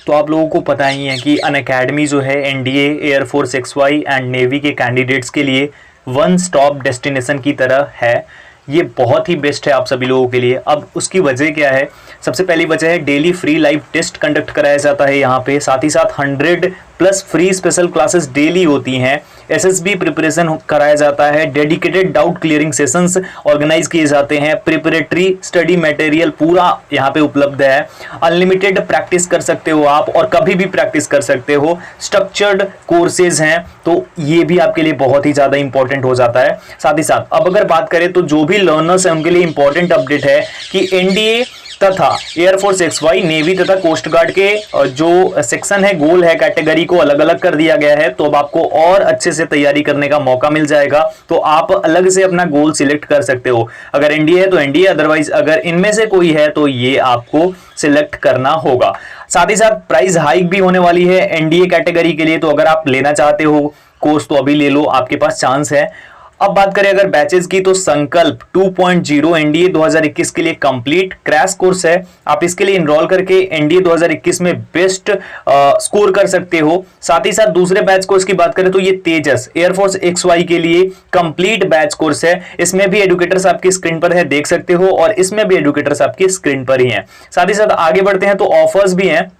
तो आप लोगों को पता ही है कि अनअकैडमी जो है NDA, air force XY and navy के कैंडिडेट्स के लिए वन स्टॉप डेस्टिनेशन की तरह है। ये बहुत ही बेस्ट है आप सभी लोगों के लिए। अब उसकी वजह क्या है? सबसे पहली वजह है daily free live test conduct कराया जाता है यहाँ पे, साथ ही साथ 100+ फ्री स्पेशल क्लासेस डेली होती हैं। एसएसबी प्रिपरेशन कराया जाता है, dedicated doubt clearing sessions organise किए जाते हैं, प्रिपरेटरी स्टडी मटेरियल पूरा यहाँ पे उपलब्ध है, अनलिमिटेड प्रैक्टिस कर सकते हो आप और कभी भी प्रैक्टिस कर सकते हो, स्ट्रक्चर्ड कोर्सेज हैं, तो ये भी आपके लिए बहुत ही ज़्यादा इंपॉर्टेंट हो जाता है। साथ ही साथ अब अगर बात करें तो जो भी लर्नर्स हैं उनके लिए इंपॉर्टेंट अपडेट है कि एनडीए तथा एयरफोर्स XY, नेवी तथा कोस्ट गार्ड के जो सेक्शन है, गोल है, कैटेगरी को अलग अलग कर दिया गया है। तो अब आपको और अच्छे से तैयारी करने का मौका मिल जाएगा, तो आप अलग से अपना गोल सिलेक्ट कर सकते हो। अगर एनडीए है तो एनडीए, अदरवाइज अगर इनमें से कोई है तो ये आपको सिलेक्ट करना होगा। साथ ही साथ प्राइस हाइक भी होने वाली है एनडीए कैटेगरी के लिए, तो अगर आप लेना चाहते हो कोर्स तो अभी ले लो, आपके पास चांस है। अब बात करें अगर बैचेस की, तो संकल्प 2.0 एनडीए 2021 के लिए कंप्लीट क्रैश कोर्स है। आप इसके लिए इनरोल करके एनडीए 2021 में बेस्ट स्कोर कर सकते हो। साथ ही साथ दूसरे बैच कोर्स की बात करें तो ये तेजस एयरफोर्स XY के लिए कंप्लीट बैच कोर्स है। इसमें भी एडुकेटर्स आपकी स्क्रीन पर है, देख सकते हो, और इसमें भी एडुकेटर्स आपकी स्क्रीन पर ही हैं। साथ ही साथ आगे बढ़ते हैं तो ऑफर्स भी हैं।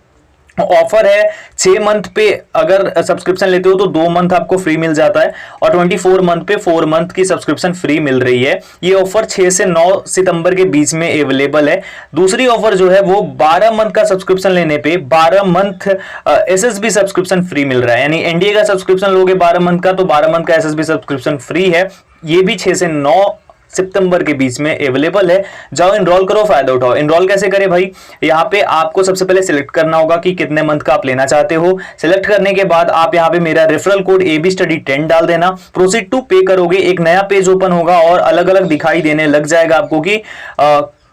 ऑफर है 6 मंथ पे अगर सब्सक्रिप्शन लेते हो तो 2 मंथ आपको फ्री मिल जाता है, और 24 मंथ पे 4 मंथ की सब्सक्रिप्शन फ्री मिल रही है। ये ऑफर 6 से 9 सितंबर के बीच में अवेलेबल है। दूसरी ऑफर जो है वो 12 मंथ का सब्सक्रिप्शन लेने पे 12 मंथ एसएसबी सब्सक्रिप्शन फ्री मिल रहा है। यानी एनडीए का सब्सक्रिप्शन लोगे 12 मंथ का तो 12 मंथ का एसएसबी सब्सक्रिप्शन फ्री है। ये भी 6 से 9 सितंबर के बीच में अवेलेबल है। जाओ इनरोल करो, फायदा उठाओ। इनरोल कैसे करें भाई? यहाँ पे आपको सबसे पहले सिलेक्ट करना होगा कि कितने मंथ का आप लेना चाहते हो। सिलेक्ट करने के बाद आप यहाँ पे मेरा रेफरल कोड ABStudy10 डाल देना, प्रोसीड टू पे करोगे, एक नया पेज ओपन होगा और अलग अलग दिखाई देने लग जाएगा आपको कि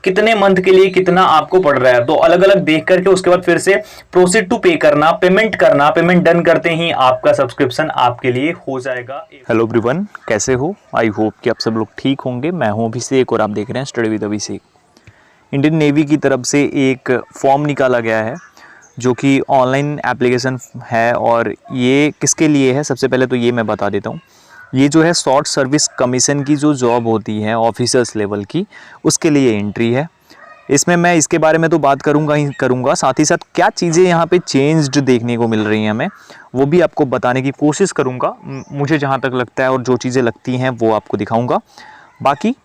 कितने मंथ के लिए कितना आपको पड़ रहा है। तो अलग अलग देख करके उसके बाद फिर से प्रोसीड टू पे करना, पेमेंट करना। पेमेंट डन करते ही आपका सब्सक्रिप्शन आपके लिए हो जाएगा। हेलो एवरीवन, कैसे हो? आई होप कि आप सब लोग ठीक होंगे। मैं हूं अभिषेक और आप देख रहे हैं study with Abhishek. Indian navy की तरफ से एक फॉर्म निकाला गया है जो कि ऑनलाइन एप्लीकेशन है, और ये किसके लिए है सबसे पहले तो ये मैं बता देता हूँ। ये जो है शॉर्ट सर्विस कमीशन की जो जॉब होती है ऑफिसर्स लेवल की, उसके लिए एंट्री है। इसमें मैं इसके बारे में तो बात करूंगा ही करूंगा, साथ ही साथ क्या चीज़ें यहाँ पे चेंज्ड देखने को मिल रही हैं हमें, वो भी आपको बताने की कोशिश करूंगा। मुझे जहाँ तक लगता है और जो चीज़ें लगती हैं वो आपको दिखाऊंगा। बाकी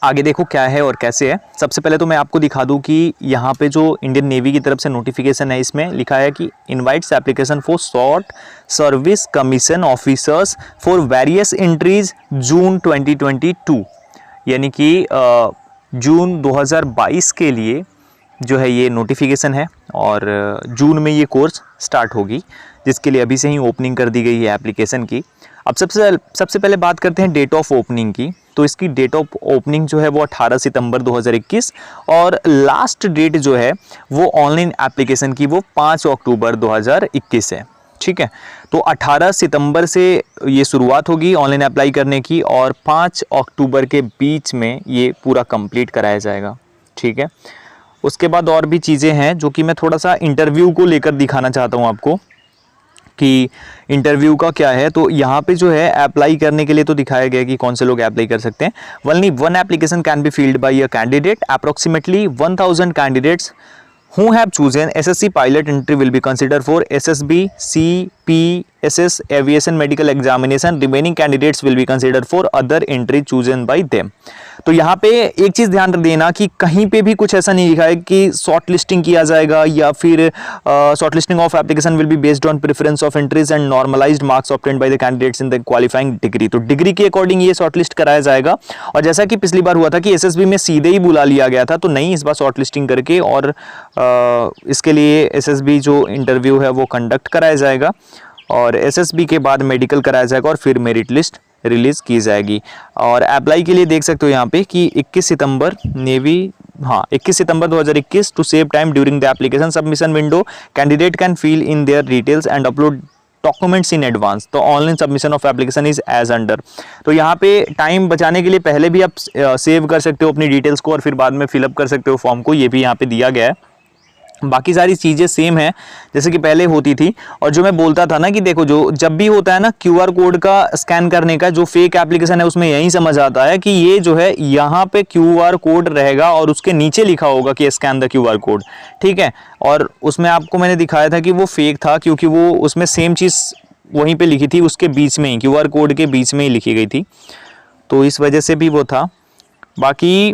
आगे देखो क्या है और कैसे है। सबसे पहले तो मैं आपको दिखा दूं कि यहाँ पे जो इंडियन नेवी की तरफ से नोटिफिकेशन है, इसमें लिखा है कि invites application for short service commission officers for various entries June 2022, यानी कि जून 2022 के लिए जो है ये नोटिफिकेशन है, और जून में ये कोर्स स्टार्ट होगी, जिसके लिए अभी से ही ओपनिंग कर दी गई है एप्लीकेशन की। अब सबसे पहले बात करते हैं डेट ऑफ ओपनिंग की। तो इसकी डेट ऑफ ओपनिंग जो है वो 18 सितंबर 2021, और लास्ट डेट जो है वो ऑनलाइन एप्लीकेशन की वो 5 अक्टूबर 2021 है। ठीक है, तो 18 सितंबर से ये शुरुआत होगी ऑनलाइन अप्लाई करने की, और 5 अक्टूबर के बीच में ये पूरा कंप्लीट कराया जाएगा। ठीक है, उसके बाद और भी चीज़ें हैं जो कि मैं थोड़ा सा इंटरव्यू को लेकर दिखाना चाहता हूँ आपको कि इंटरव्यू का क्या है। तो यहाँ पे जो है अप्लाई करने के लिए तो दिखाया गया कि कौन से लोग अप्लाई कर सकते हैं। Only one application can be filled by a candidate. Approximately 1000 candidates who have chosen SSC pilot entry will be considered for SSB CPSS aviation medical examination. Remaining candidates will be considered for other entry chosen by them. तो यहाँ पे एक चीज़ ध्यान देना कि कहीं पे भी कुछ ऐसा नहीं लिखा है कि शॉर्ट लिस्टिंग किया जाएगा या फिर short listing of application will be based on preference of entries and normalised marks obtained by the candidates in the qualifying degree. तो डिग्री के अकॉर्डिंग ये शॉर्ट लिस्ट कराया जाएगा, और जैसा कि पिछली बार हुआ था कि एसएसबी में सीधे ही बुला लिया गया था, तो नहीं, इस बार शॉर्ट लिस्टिंग करके और इसके लिए एसएसबी जो इंटरव्यू है वो कंडक्ट कराया जाएगा, और एसएसबी के बाद मेडिकल कराया जाएगा, और फिर मेरिट लिस्ट रिलीज की जाएगी। और अप्लाई के लिए देख सकते हो यहाँ पे कि 21 सितंबर 2021 to save time during the application submission window candidate can fill in their details and upload documents in advance. तो online submission of application is as under. तो यहाँ पे टाइम बचाने के लिए पहले भी आप सेव कर सकते हो अपनी डिटेल्स को, और फिर बाद में फिलअप कर सकते हो फॉर्म को। ये भी यहाँ पे दिया गया है। बाकी सारी चीज़ें सेम है जैसे कि पहले होती थी। और जो मैं बोलता था ना कि देखो जो जब भी होता है ना QR कोड का स्कैन करने का, जो फेक एप्लीकेशन है उसमें यही समझ आता है कि ये जो है यहाँ पे QR कोड रहेगा और उसके नीचे लिखा होगा कि स्कैन द QR कोड, ठीक है। और उसमें आपको मैंने दिखाया था कि वो फेक था, क्योंकि वो उसमें सेम चीज़ वहीं पे लिखी थी, उसके बीच में ही QR कोड के बीच में ही लिखी गई थी, तो इस वजह से भी वो था। बाकी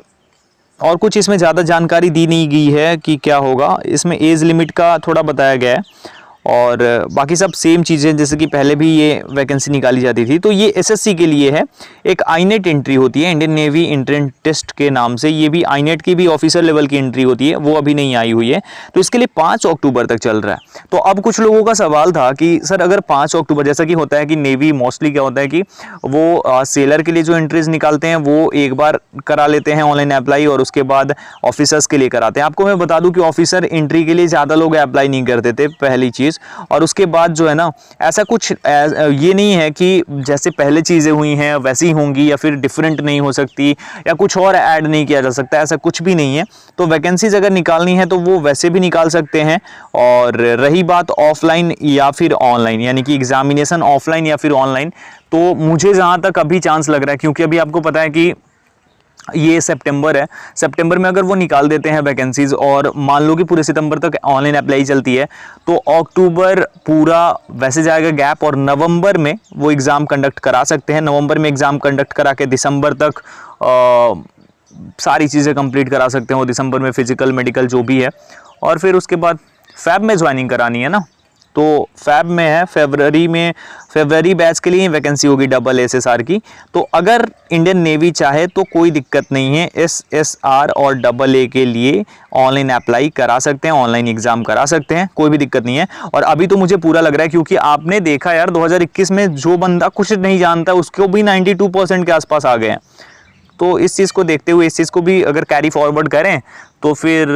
और कुछ इसमें ज़्यादा जानकारी दी नहीं गई है कि क्या होगा। इसमें एज लिमिट का थोड़ा बताया गया है और बाकी सब सेम चीज़ें जैसे कि पहले भी ये वैकेंसी निकाली जाती थी। तो ये SSC के लिए है, एक आईनेट एंट्री होती है, इंडियन नेवी एंट्रेंस टेस्ट के नाम से। ये भी आईनेट की भी ऑफिसर लेवल की एंट्री होती है, वो अभी नहीं आई हुई है। तो इसके लिए 5 अक्टूबर तक चल रहा है। तो अब कुछ लोगों का सवाल था कि सर अगर 5 अक्टूबर, जैसा कि होता है कि नेवी मोस्टली क्या होता है कि वो सेलर के लिए जो एंट्रीज निकालते हैं वो एक बार करा लेते हैं ऑनलाइन अप्लाई, और उसके बाद ऑफिसर्स के लिए कराते हैं। आपको मैं बता दूं कि ऑफिसर एंट्री के लिए ज़्यादा लोग अप्लाई नहीं करते थे, पहली चीज़। और उसके बाद जो है ना, ऐसा कुछ ये नहीं है कि जैसे पहले चीज़ें हुई हैं वैसी होंगी या फिर डिफरेंट नहीं हो सकती या कुछ और ऐड नहीं किया जा सकता, ऐसा कुछ भी नहीं है। तो वैकेंसीज अगर निकालनी है तो वो वैसे भी निकाल सकते हैं। और रही बात ऑफलाइन या फिर ऑनलाइन, यानी कि एग्जामिनेशन ऑफलाइन या फिर ऑनलाइन, तो मुझे जहाँ तक अभी चांस लग रहा है, क्योंकि अभी आपको पता है कि ये सितंबर है, सितंबर में अगर वो निकाल देते हैं वैकेंसीज और मान लो कि पूरे सितंबर तक ऑनलाइन अप्लाई चलती है, तो अक्टूबर पूरा वैसे जाएगा गैप, और नवंबर में वो एग्ज़ाम कंडक्ट करा सकते हैं। नवंबर में एग्ज़ाम कंडक्ट करा के दिसंबर तक सारी चीज़ें कंप्लीट करा सकते हैं वो, दिसंबर में फिजिकल मेडिकल जो भी है। और फिर उसके बाद फैब में ज्वाइनिंग करानी है ना, तो फैब में है, फरवरी बैच के लिए वैकेंसी होगी डबल SSR की। तो अगर इंडियन नेवी चाहे तो कोई दिक्कत नहीं है, SSR और AA के लिए ऑनलाइन अप्लाई करा सकते हैं, ऑनलाइन एग्जाम करा सकते हैं, कोई भी दिक्कत नहीं है। और अभी तो मुझे पूरा लग रहा है, क्योंकि आपने देखा यार 2021 में जो बंदा कुछ नहीं जानता उसको भी 92% के आसपास आ गए हैं। तो इस चीज़ को देखते हुए इस चीज़ को भी अगर कैरी फॉरवर्ड करें तो फिर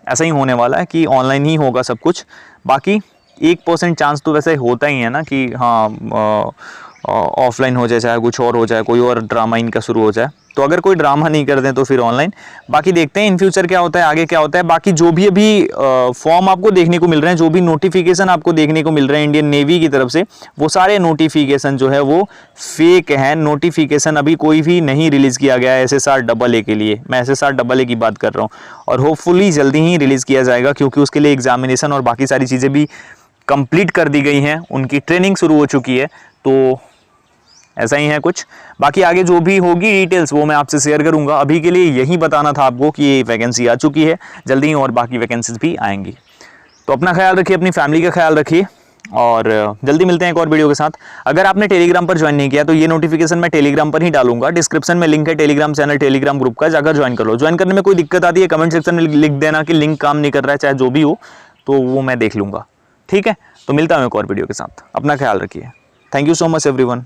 ऐसा ही होने वाला है कि ऑनलाइन ही होगा सब कुछ। बाकी 1% चांस तो वैसे होता ही है ना कि हाँ ऑफलाइन हो जाए, चाहे कुछ और हो जाए, कोई और ड्रामा इनका शुरू हो जाए। तो अगर कोई ड्रामा नहीं कर दें तो फिर ऑनलाइन। बाकी देखते हैं इन फ्यूचर क्या होता है, आगे क्या होता है। बाकी जो भी अभी फॉर्म आपको देखने को मिल रहे हैं, जो भी नोटिफिकेशन आपको देखने को मिल रहे हैं इंडियन नेवी की तरफ से, वो सारे नोटिफिकेशन जो है वो फेक हैं। नोटिफिकेशन अभी कोई भी नहीं रिलीज़ किया गया है SSR AA के लिए, मैं SSR AA की बात कर रहा हूँ। और होपफुली जल्दी ही रिलीज़ किया जाएगा, क्योंकि उसके लिए एग्जामिनेशन और बाकी सारी चीज़ें भी कंप्लीट कर दी गई हैं, उनकी ट्रेनिंग शुरू हो चुकी है। तो ऐसा ही है कुछ। बाकी आगे जो भी होगी डिटेल्स वो मैं आपसे शेयर करूंगा। अभी के लिए यही बताना था आपको कि ये वैकेंसी आ चुकी है, जल्दी ही और बाकी वैकेंसीज भी आएंगी। तो अपना ख्याल रखिए, अपनी फैमिली का ख्याल रखिए, और जल्दी मिलते हैं एक और वीडियो के साथ। अगर आपने टेलीग्राम पर ज्वाइन नहीं किया तो ये नोटिफिकेशन मैं टेलीग्राम पर ही डालूंगा, डिस्क्रिप्शन में लिंक है टेलीग्राम चैनल, टेलीग्राम ग्रुप का, जाकर ज्वाइन कर लो। ज्वाइन करने में कोई दिक्कत आती है कमेंट सेक्शन में लिख देना कि लिंक काम नहीं कर रहा है, चाहे जो भी हो, तो वो मैं देख लूँगा, ठीक है। तो मिलता हूँ एक और वीडियो के साथ, अपना ख्याल रखिए। Thank you so much everyone.